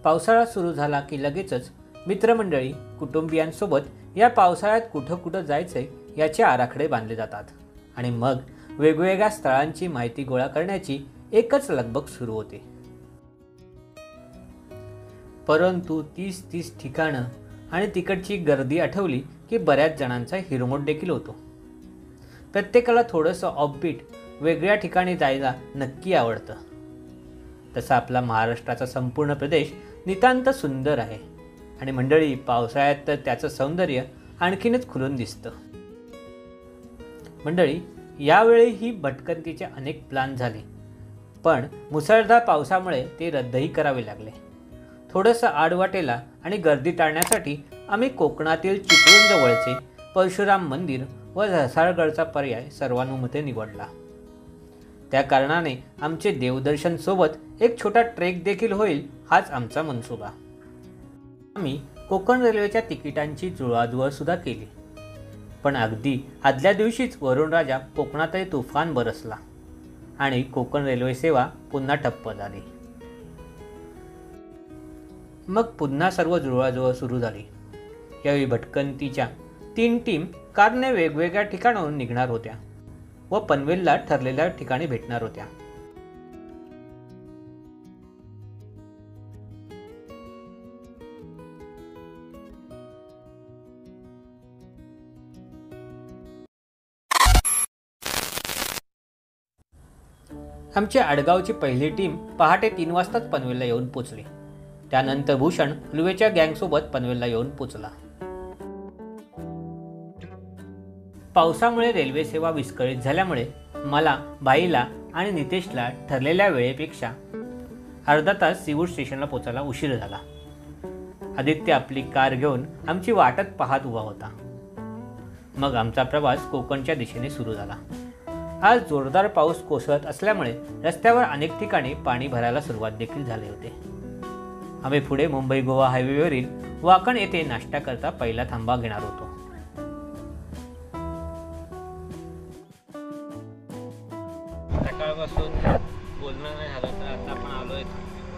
पावसाळा सुरू झाला की लगेचच मित्रमंडळी कुटुंबियांसोबत या पावसाळ्यात कुठं कुठं जायचंय याचे आराखडे बांधले जातात आणि मग वेगवेगळ्या स्थळांची माहिती गोळा करण्याची एकच लगबग सुरू होते। परंतु 30 ठिकाणं आणि तिकडची गर्दी आठवली की बऱ्याच जणांचा हिरमोट देखील होतो। प्रत्येकाला थोडंसं ऑफबीट वेगळ्या ठिकाणी जायला नक्की आवडतं। तसा आपला महाराष्ट्राचा संपूर्ण प्रदेश नितांत सुंदर आहे आणि मंडळी पावसाळ्यात तर त्याचं सौंदर्य आणखीनच खुलून दिसतं। मंडळी यावेळी ही भटकंतीचे अनेक प्लॅन झाले, पण मुसळधार पावसामुळे ते रद्दही करावे लागले। थोडंसं आडवाटेला आणि गर्दी टाळण्यासाठी आम्ही कोकणातील चिपळूण जवळचे परशुराम मंदिर व रसाळगडचा पर्याय सर्वानुमते निवडला। त्या कारणाने आमचे देवदर्शन सोबत एक छोटा ट्रेक देखील होईल हाच आमचा मनसुबा। आम्ही कोकण रेल्वेच्या तिकिटांची जुळवाजुळव सुद्धा केली, पण अगदी आदल्या दिवशीच वरुण राजा कोकणातही तुफान बरसला आणि कोकण रेल्वे सेवा पुन्हा ठप्प झाली। मग पुन्हा सर्व जुळवाजुळव सुरू झाली। यावेळी भटकंतीच्या 3 टीम कारने वेगवेगळ्या ठिकाणाहून निघणार होत्या व पनवेलला ठरलेल्या ठिकाणी भेटणार होत्या। आमची आडगावची पहिली टीम पहाटे 3 वाजताच पनवेलला येऊन पोचली। त्यानंतर भूषण हुलवेच्या गँगसोबत पनवेलला येऊन पोचला। पावसामुळे रेल्वे सेवा विस्कळीत झाल्यामुळे मला, बाईला आणि नितेशला ठरलेल्या वेळेपेक्षा अर्धा तास सीवूड स्टेशनला पोचायला उशीर झाला। आदित्य आपली कार घेऊन आमची वाटत पाहत उभा होता। मग आमचा प्रवास कोकणच्या दिशेने सुरू झाला। आज जोरदार पाऊस कोसळत असल्यामुळे रस्त्यावर अनेक ठिकाणी पाणी भरायला सुरुवात देखील झाले होते। आम्ही पुढे मुंबई गोवा हायवेवरील वाकण येथे नाश्ता करता पहिला थांबा घेणार होतो। सकाळपासून बोलणं नाही झालं तर आता आपण आलोय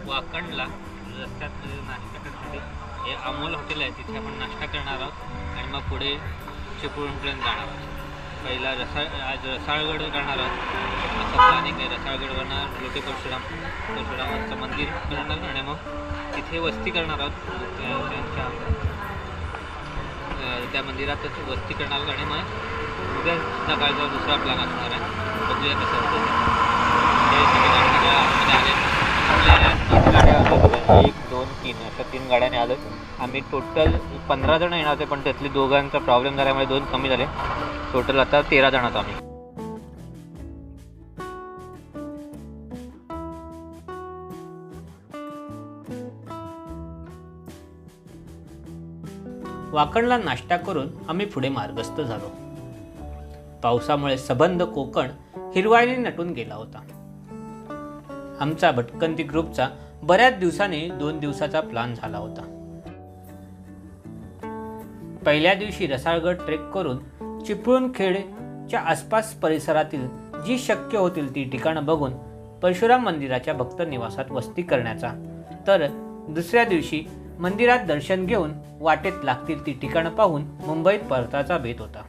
वाकणला। रस्त्यात नाश्ता करण्यासाठी हे अमोल हॉटेल आहे, तिथे आपण नाश्ता करणार आहोत आणि मग पुढे चिपळूणपर्यंत जाणार आहोत। पहिला आज रसाळगड करणार आहोत असं प्लॅनिंग आहे। रसाळगडवरनं लोटे परशुरामाचं मंदिर करणार आणि मग तिथे वस्ती करणार आहोत। त्यांच्या त्या मंदिरातच वस्ती करणार आहोत आणि मग उद्या सकाळचा दुसरा प्लॅन असणार आहे। बघूया कसं होतं ते। गाड्या 1 2 3 अशा 3 गाड्याने आलो। आम्ही टोटल 15 जण येणार होते, पण त्यातले दोघांचा प्रॉब्लेम झाल्यामुळे 2 कमी झाले। टोटल आता 13 जण आहोत आम्ही। वाकणला नाश्ता करून आम्ही पुढे मार्गस्थ झालो। पावसामुळे सबंध कोकण हिरवाईने नटून गेला होता। आमचा भटकंती ग्रुपचा बऱ्याच दिवसांनी 2 दिवसाचा प्लॅन झाला होता। पहिल्या दिवशी रसाळगड ट्रेक करून चिपळूण खेडच्या आसपास परिसरातील जी शक्य होतील ती ठिकाणं बघून परशुराम मंदिराच्या भक्त निवासात वस्ती करण्याचा, तर दुसऱ्या दिवशी मंदिरात दर्शन घेऊन वाटेत लागतील ती ठिकाणं पाहून मुंबईत परताचा बेत होता।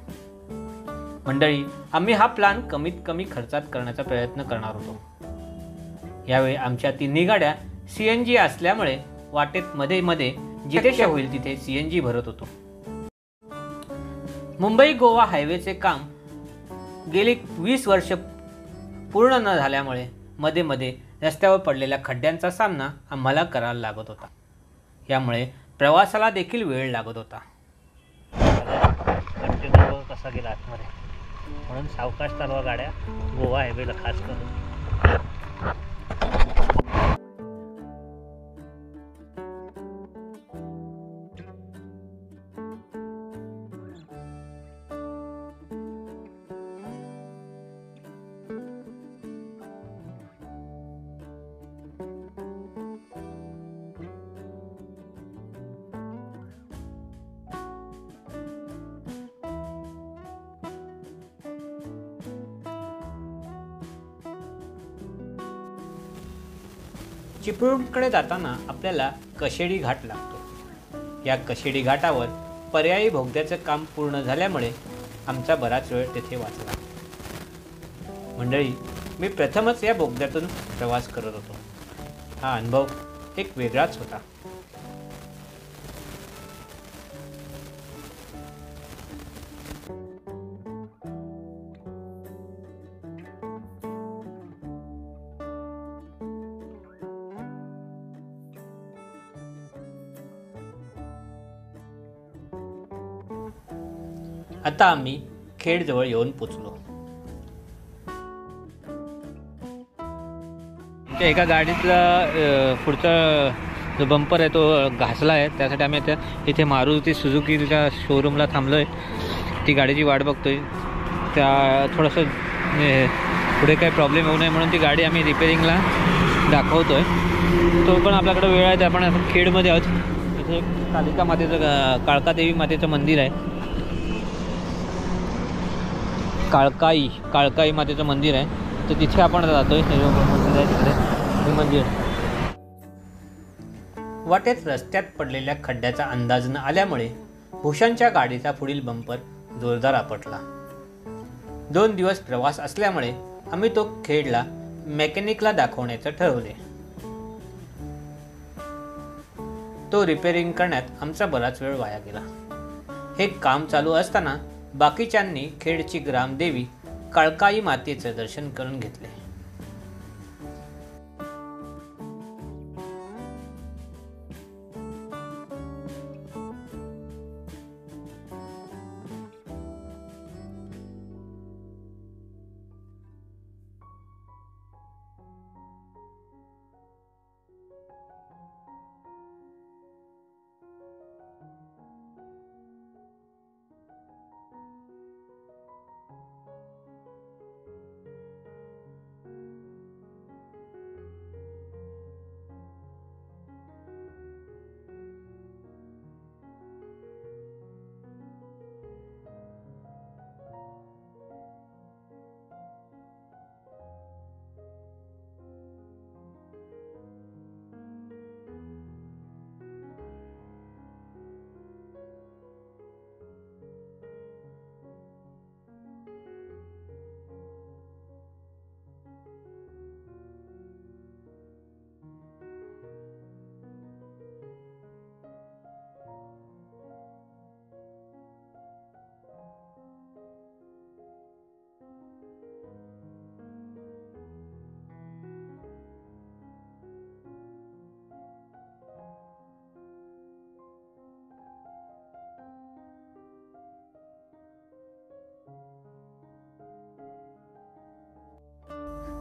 मंडळी आम्ही हा प्लॅन कमीत कमी खर्चात करण्याचा प्रयत्न करणार होतो। यावेळी आमच्या 3 गाड्या CNG असल्यामुळे वाटेत मध्ये मध्ये जिथे होईल तिथे CNG भरत होतो। मुंबई गोवा हायवेचे काम गेली 20 वर्ष पूर्ण न झाल्यामुळे मध्ये मध्ये रस्त्यावर पडलेल्या खड्ड्यांचा सामना आम्हाला करायला लागत होता। यामुळे प्रवासाला देखील वेळ लागत होता। कसा गेला आतमध्ये, म्हणून सावकाश चालवा गाड्या गोवा हायवेला खास करून। चिपळूणकडे जाताना आपल्याला कशेडी घाट लागतो। या कशेडी घाटावर पर्यायी बोगद्याचं काम पूर्ण झाल्यामुळे आमचा बराच वेळ तेथे वाचला। मंडळी, मी प्रथमच या बोगद्यातून प्रवास करत होतो। हा अनुभव एक वेगळाच होता। आता आम्ही खेडजवळ येऊन पोचलो। एका गाडीतला पुढचा जो बंपर आहे तो घासला आहे, त्यासाठी आम्ही आता इथे मारुती सुझुकीच्या शोरूमला थांबलो आहे। ती गाडीची वाट बघतोय। त्या थोडंसं पुढे काही प्रॉब्लेम येऊ नये म्हणून ती गाडी आम्ही रिपेरिंगला दाखवतोय। तो पण आपल्याकडे वेळ आहे। आपण आता खेडमध्ये आहोत। इथे कालिका मातेचं, काळकादेवी मातेचं मंदिर आहे। काळकाई मातेचं मंदिर आहे, तर तिथे आपण जातोय। मंदिर आहे तिकडे, हे मंदिर। वाटेत रस्त्यात पडलेल्या खड्ड्याचा अंदाज न आल्यामुळे भूषणच्या गाडीचा पुढील बंपर जोरदार आपटला। 2 दिवस प्रवास असल्यामुळे आम्ही तो खेडला मेकॅनिकला दाखवण्याचं ठरवले। तो रिपेरिंग करण्यात आमचा बराच वेळ वाया गेला। हे काम चालू असताना बाकीच्यांनी खेडची ग्रामदेवी काळकाई मातेचं दर्शन करून घेतले।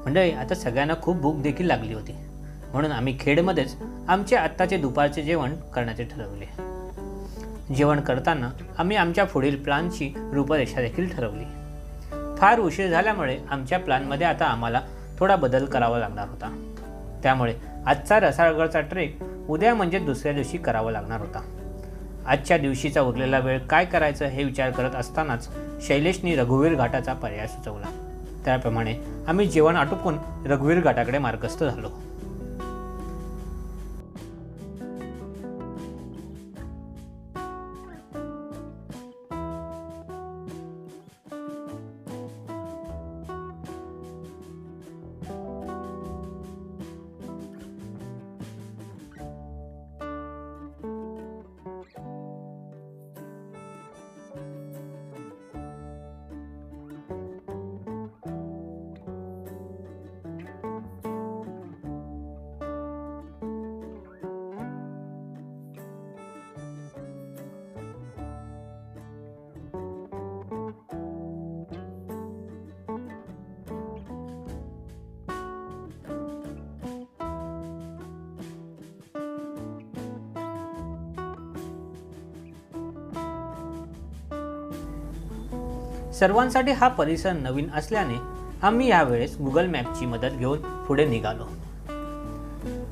मंडळी, आता सगळ्यांना खूप भूक देखील लागली होती, म्हणून आम्ही खेडमध्येच आमचे आत्ताचे दुपारचे जेवण करण्याचे ठरवले। जेवण करताना आम्ही आमच्या पुढील प्लॅनची रूपरेषा देखील ठरवली। फार उशीर झाल्यामुळे आमच्या प्लॅनमध्ये आता आम्हाला थोडा बदल करावा लागणार होता। त्यामुळे आजचा रसाळगडचा ट्रेक उद्या म्हणजे दुसऱ्या दिवशी करावा लागणार होता। आजच्या दिवशीचा उरलेला वेळ काय करायचं हे विचार करत असतानाच शैलेशनी रघुवीर घाटाचा पर्याय सुचवला। त्याप्रमाणे आम्ही जेवण आटोपून रघुवीर घाटाकडे मार्गस्थ झालो। सर्वांसाठी हा परिसर नवीन असल्याने आम्ही यावेळेस गुगल मॅपची मदत घेऊन पुढे निघालो।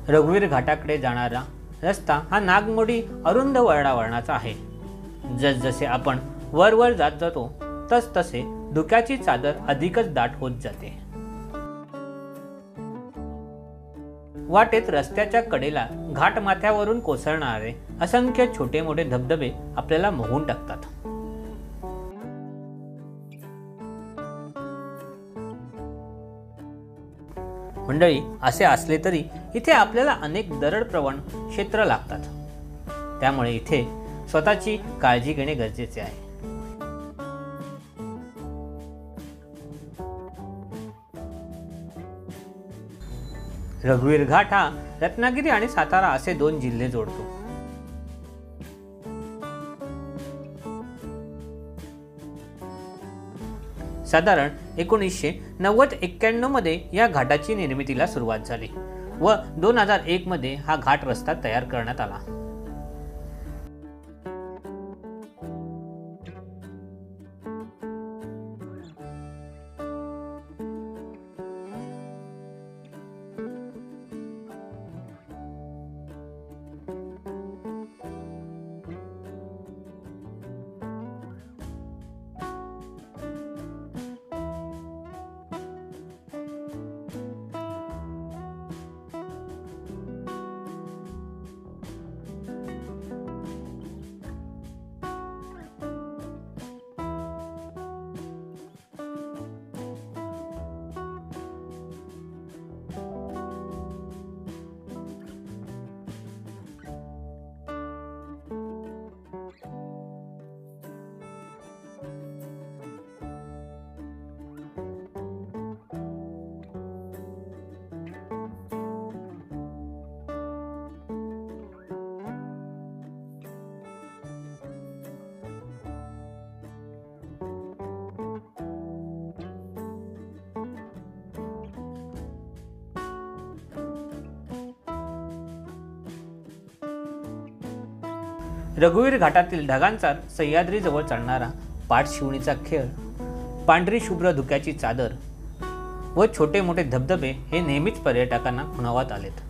रघुवीर घाटाकडे जाणारा रस्ता हा नागमोडी अरुंद वळणावळणाचा आहे। जसजसे आपण वर जात जातो तसे धुक्याची चादर अधिकच दाट होत जाते। वाटेत रस्त्याच्या कडेला घाटमाथ्यावरून कोसळणारे असंख्य छोटे मोठे धबधबे आपल्याला मोहून टाकतात. मंडळी, असे असले तरी इथे आपल्याला अनेक दरड प्रवण क्षेत्र लागतात. त्यामुळे इथे स्वतःची काळजी घेणे गरजेचे आहे. रघुवीर घाट हा रत्नागिरी आणि सातारा असे 2 जिल्हे जोडतो. साधारण 1990-91 मध्ये या घाटाची निर्मितीला सुरुवात झाली व 2001 मध्ये हा घाट रस्ता तयार करण्यात आला. रघुवीर घाटातील ढगांचा सह्याद्रीजवळ चालणारा पाठशिवणीचा खेळ, पांढरी शुभ्र धुक्याची चादर व छोटे मोठे धबधबे हे नेहमीच पर्यटकांना खुणावत आलेत.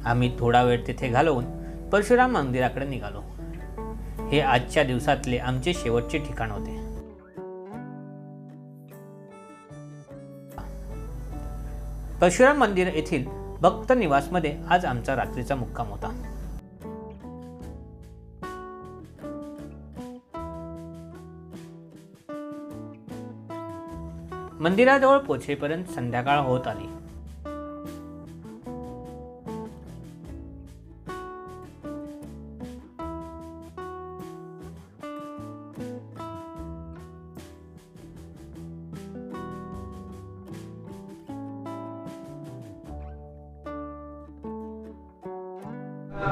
आम्ही थोडा वेळ तिथे घालवून परशुराम मंदिराकडे निघालो. हे आजच्या दिवसातले आमचे शेवटचे ठिकाण होते. परशुराम मंदिर येथील भक्त निवासमध्ये आज आमचा रात्रीचा मुक्काम होता. मंदिराजवळ पोहोचेपर्यंत संध्याकाळ होत आली.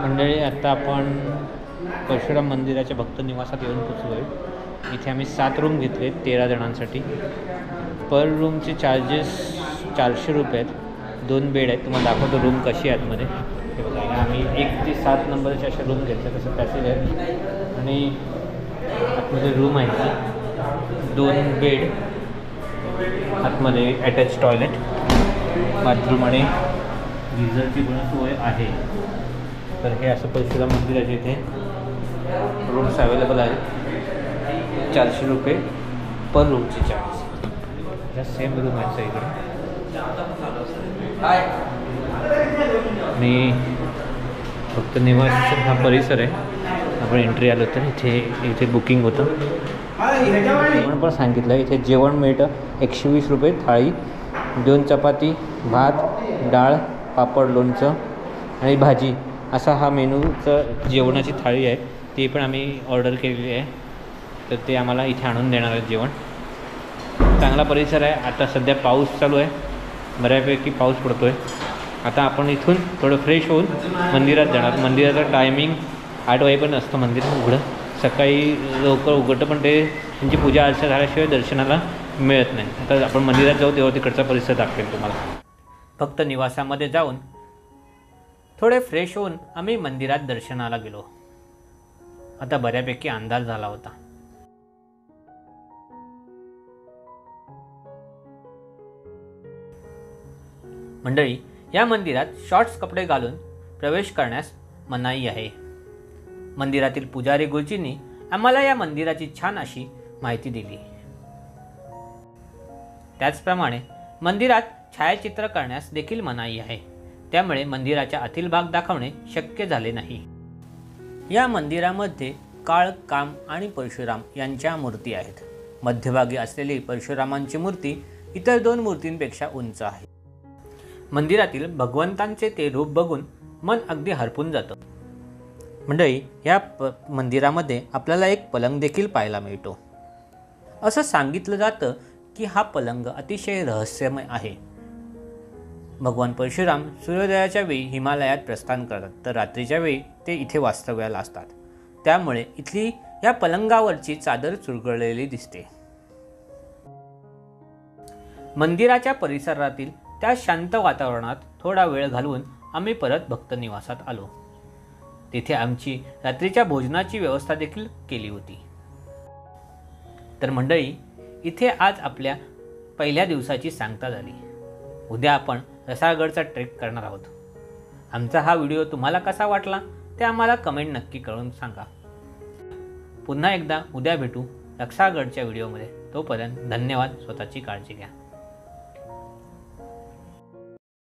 मंडळी, आता आपण परशुराम मंदिराच्या भक्त निवासात येऊन पोचलो आहे. इथे आम्ही 7 रूम घेतले 13 जणांसाठी. पर रूमचे चार्जेस 400 रुपये आहेत. 2 बेड आहेत. तुम्हाला दाखवतो रूम कशी आहे आतमध्ये. हे बघा, आम्ही 1 ते 7 नंबरचे अशा रूम घेतल्या. तसं पॅसेज आहे आणि आतमध्ये रूम आहे. 2 बेड, आतमध्ये अटॅच टॉयलेट, बाथरूम आणि गिझरची पण सोय आहे. तर हे असं परशुराम मंदिराचे इथे रूम्स अवेलेबल आहेत. 400 रुपये पर रूमचे चार्ज. ह्या सेम रूम आहेत सगळीकडे. आणि फक्त निवास हा परिसर आहे. आपण एंट्री आलो तर इथे बुकिंग होतं. जेवण पण सांगितलं. इथे जेवण मिळतं 120 रुपये थाळी. 2 चपाती, भात, डाळ, पापड, लोणचं आणि भाजी असा हा मेनूचं जेवणाची थाळी आहे. ती पण आम्ही ऑर्डर केलेली आहे. तर ते आम्हाला इथे आणून देणार आहेत जेवण. चांगला परिसर आहे. आता सध्या पाऊस चालू आहे. बऱ्यापैकी पाऊस पडतो आहे. आता आपण इथून थोडं फ्रेश होऊन मंदिरात जाणार. मंदिराचं टायमिंग 8 वाजेपर्यंत असतं मंदिर उघडं. सकाळी लवकर उघडतं पण ते त्यांची पूजा अर्चा झाल्याशिवाय दर्शनाला मिळत नाही. आता आपण मंदिरात जाऊ तेव्हा तिकडचा परिसर दाखवेल तुम्हाला. फक्त निवासामध्ये जाऊन थोडे फ्रेश होऊन आम्ही मंदिरात दर्शनाला गेलो. आता बऱ्यापैकी अंदाज झाला होता. मंडळी, या मंदिरात शॉर्ट्स कपडे घालून प्रवेश करण्यास मनाई आहे. मंदिरातील पुजारी गुरुजींनी आम्हाला या मंदिराची छान अशी माहिती दिली. त्याचप्रमाणे मंदिरात छायाचित्र करण्यास देखील मनाई आहे. त्यामुळे मंदिराच्या आतील भाग दाखवणे शक्य झाले नाही. या मंदिरामध्ये काळ, काम आणि परशुराम यांच्या मूर्ती आहेत. मध्यभागी असलेली परशुरामांची मूर्ती इतर 2 मूर्तींपेक्षा उंच आहे. मंदिरातील भगवंतांचे ते रूप बघून मन अगदी हरपून जातं. मंडळी, या मंदिरामध्ये आपल्याला एक पलंग देखील पाहायला मिळतो. असं सांगितलं जातं की हा पलंग अतिशय रहस्यमय आहे. भगवान परशुराम सूर्योदयाच्या वेळी हिमालयात प्रस्थान करतात, तर रात्रीच्या वेळी ते इथे वास्तव्याला असतात. त्यामुळे इथली या पलंगावरची चादर चुरगळलेली दिसते. मंदिराच्या परिसरातील त्या शांत वातावरणात थोडा वेळ घालवून आम्ही परत भक्त निवासात आलो. तिथे आमची रात्रीच्या भोजनाची व्यवस्था देखील केली होती. तर मंडळी, इथे आज आपल्या पहिल्या दिवसाची सांगता झाली. उद्या आपण रसाळगडचा ट्रेक करणार आहोत. आमचा हा व्हिडिओ तुम्हाला कसा वाटला ते आम्हाला कमेंट नक्की करून सांगा. पुन्हा एकदा उद्या भेटू रसाळगडच्या व्हिडिओमध्ये. तोपर्यंत धन्यवाद. स्वतःची काळजी घ्या.